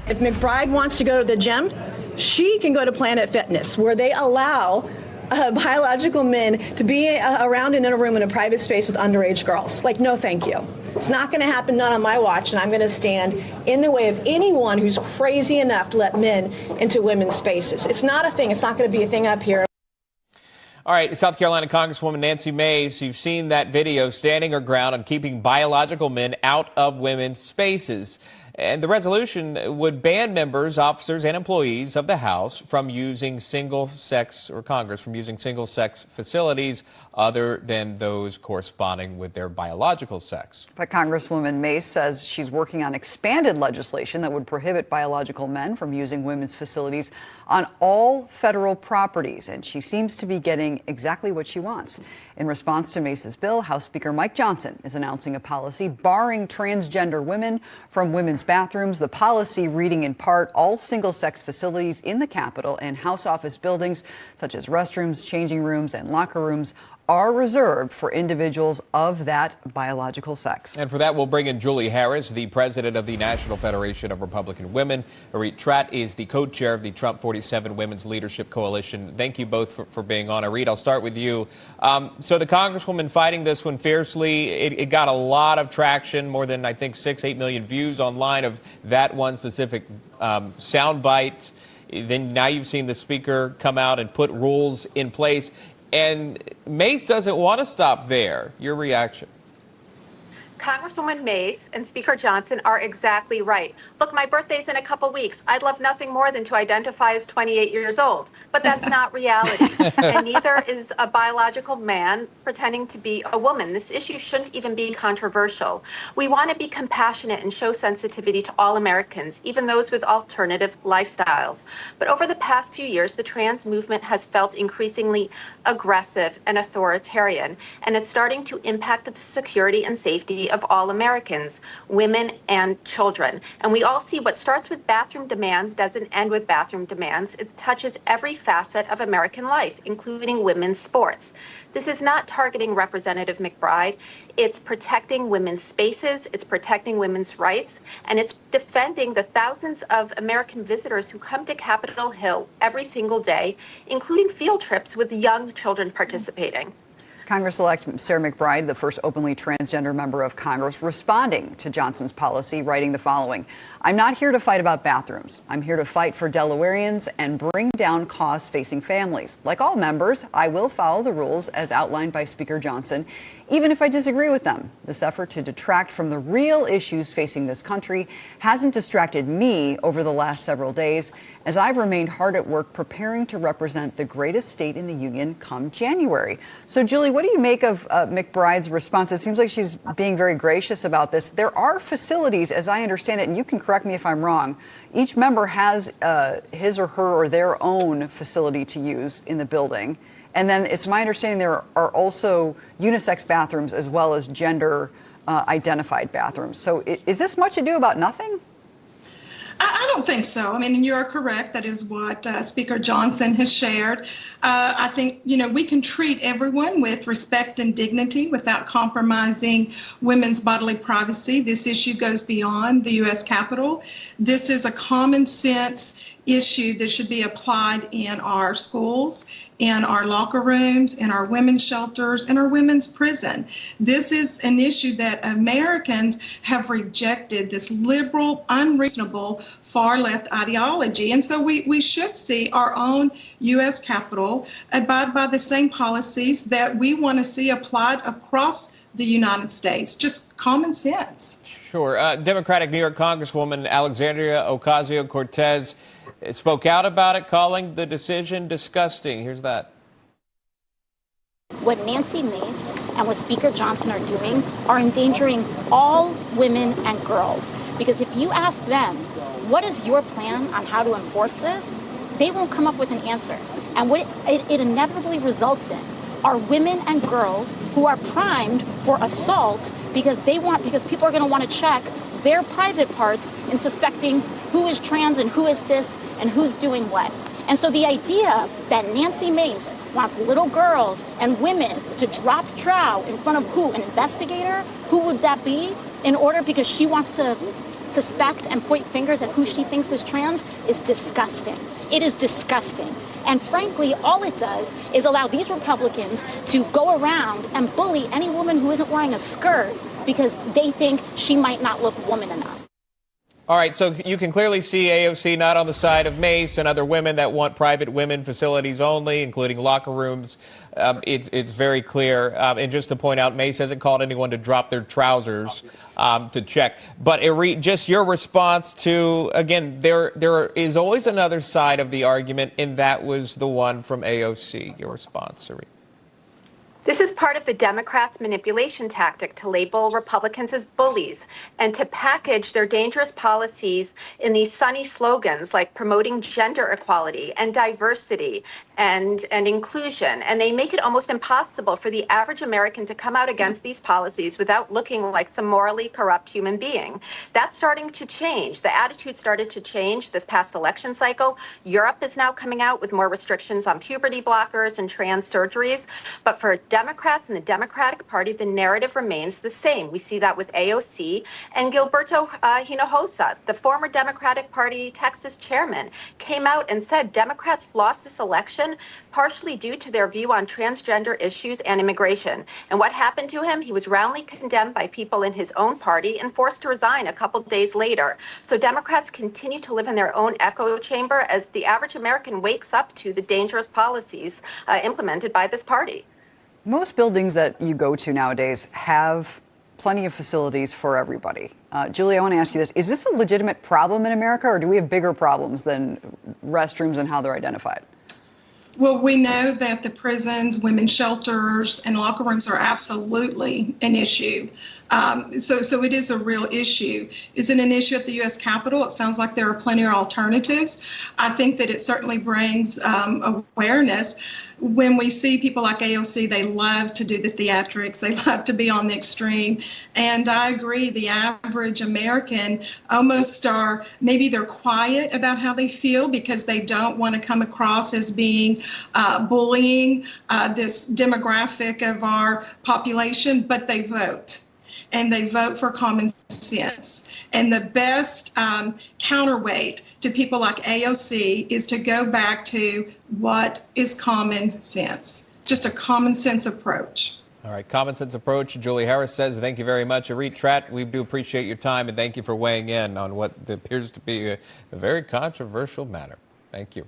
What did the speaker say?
If McBride wants to go to the gym, she can go to Planet Fitness, where they allow biological men to be around and in a room in a private space with underage girls. Like, no, thank you. It's not going to happen, not on my watch, and I'm going to stand in the way of anyone who's crazy enough to let men into women's spaces. It's not a thing. It's not going to be a thing up here. All right, South Carolina Congresswoman Nancy Mace, you've seen that video standing her ground on keeping biological men out of women's spaces. And the resolution would ban members, officers, and employees of the House from using single-sex, or Congress, from using single-sex facilities other than those corresponding with their biological sex. But Congresswoman Mace says she's working on expanded legislation that would prohibit biological men from using women's facilities on all federal properties. And she seems to be getting exactly what she wants. In response to Mace's bill, House Speaker Mike Johnson is announcing a policy barring transgender women from women's bathrooms. The policy reading in part all single-sex facilities in the Capitol and House office buildings, such as restrooms, changing rooms, and locker rooms, are reserved for individuals of that biological sex. And for that, we'll bring in Julie Harris, the president of the National Federation of Republican Women. Arit Tratt is the co-chair of the Trump 47 Women's Leadership Coalition. Thank you both for being on. Arit, I'll start with you. So the Congresswoman fighting this one fiercely, it got a lot of traction, more than, I think, 6-8 million views online of that one specific soundbite. Then now you've seen the speaker come out and put rules in place. And Mace doesn't want to stop there. Your reaction? Congresswoman Mace and Speaker Johnson are exactly right. Look, my birthday's in a couple weeks. I'd love nothing more than to identify as 28 years old, but that's not reality. And neither is a biological man pretending to be a woman. This issue shouldn't even be controversial. We want to be compassionate and show sensitivity to all Americans, even those with alternative lifestyles. But over the past few years, the trans movement has felt increasingly aggressive and authoritarian, and it's starting to impact the security and safety of all Americans, women and children. And we all see what starts with bathroom demands doesn't end with bathroom demands. It touches every facet of American life, including women's sports. This is not targeting Representative McBride. It's protecting women's spaces, it's protecting women's rights, and it's defending the thousands of American visitors who come to Capitol Hill every single day, including field trips with young children participating. Congress-elect Sarah McBride, the first openly transgender member of Congress, responding to Johnson's policy, writing the following: "I'm not here to fight about bathrooms. I'm here to fight for Delawareans and bring down costs facing families. Like all members, I will follow the rules as outlined by Speaker Johnson, even if I disagree with them. This effort to detract from the real issues facing this country hasn't distracted me over the last several days, as I've remained hard at work preparing to represent the greatest state in the union come January." So, Julie, what do you make of McBride's response? It seems like she's being very gracious about this. There are facilities, as I understand it, and you can correct me if I'm wrong. Each member has his or her or their own facility to use in the building. And then it's my understanding there are also unisex bathrooms as well as gender identified bathrooms. So is this much ado about nothing? I don't think so. I mean, you're correct. That is what Speaker Johnson has shared. I think, we can treat everyone with respect and dignity without compromising women's bodily privacy. This issue goes beyond the U.S. Capitol. This is a common sense issue that should be applied in our schools, in our locker rooms, in our women's shelters, in our women's prison. This is an issue that Americans have rejected, this liberal, unreasonable, far-left ideology. And so we should see our own U.S. Capitol abide by the same policies that we want to see applied across the United States. Just common sense. Sure. Democratic New York Congresswoman Alexandria Ocasio-Cortez spoke out about it, calling the decision disgusting. Here's that. What Nancy Mace and what Speaker Johnson are doing are endangering all women and girls. Because if you ask them, what is your plan on how to enforce this? They won't come up with an answer. And what it inevitably results in are women and girls who are primed for assault because people are going to want to check their private parts in suspecting who is trans and who is cis and who's doing what. And so the idea that Nancy Mace wants little girls and women to drop trow in front of who? An investigator? Who would that be? In order, because she wants to suspect and point fingers at who she thinks is trans is disgusting. It is disgusting. And frankly, all it does is allow these Republicans to go around and bully any woman who isn't wearing a skirt because they think she might not look woman enough. All right, so you can clearly see AOC not on the side of Mace and other women that want private women facilities only, including locker rooms. It's very clear. And just to point out, Mace hasn't called anyone to drop their trousers to check. But just your response to, again, there is always another side of the argument, and that was the one from AOC. Your response, Irit. This is part of the Democrats' manipulation tactic to label Republicans as bullies and to package their dangerous policies in these sunny slogans like promoting gender equality and diversity and inclusion. And they make it almost impossible for the average American to come out against these policies without looking like some morally corrupt human being. That's starting to change. The attitude started to change this past election cycle. Europe is now coming out with more restrictions on puberty blockers and trans surgeries. But for Democrats and the Democratic Party, the narrative remains the same. We see that with AOC and Gilberto Hinojosa, the former Democratic Party Texas chairman, came out and said Democrats lost this election partially due to their view on transgender issues and immigration. And what happened to him? He was roundly condemned by people in his own party and forced to resign a couple days later. So Democrats continue to live in their own echo chamber as the average American wakes up to the dangerous policies implemented by this party. Most buildings that you go to nowadays have plenty of facilities for everybody. Julie, I want to ask you this. Is this a legitimate problem in America, or do we have bigger problems than restrooms and how they're identified? Well, we know that the prisons, women's shelters, and locker rooms are absolutely an issue. So it is a real issue. Is it an issue at the U.S. Capitol? It sounds like there are plenty of alternatives. I think that it certainly brings awareness. When we see people like AOC, they love to do the theatrics. They love to be on the extreme. And I agree, the average American almost maybe they're quiet about how they feel because they don't want to come across as being bullying this demographic of our population, but they vote. And they vote for common sense. And the best counterweight to people like AOC is to go back to what is common sense, just a common sense approach. All right, common sense approach. Julie Harris says, thank you very much. Irit Tratt, we do appreciate your time, and thank you for weighing in on what appears to be a very controversial matter. Thank you.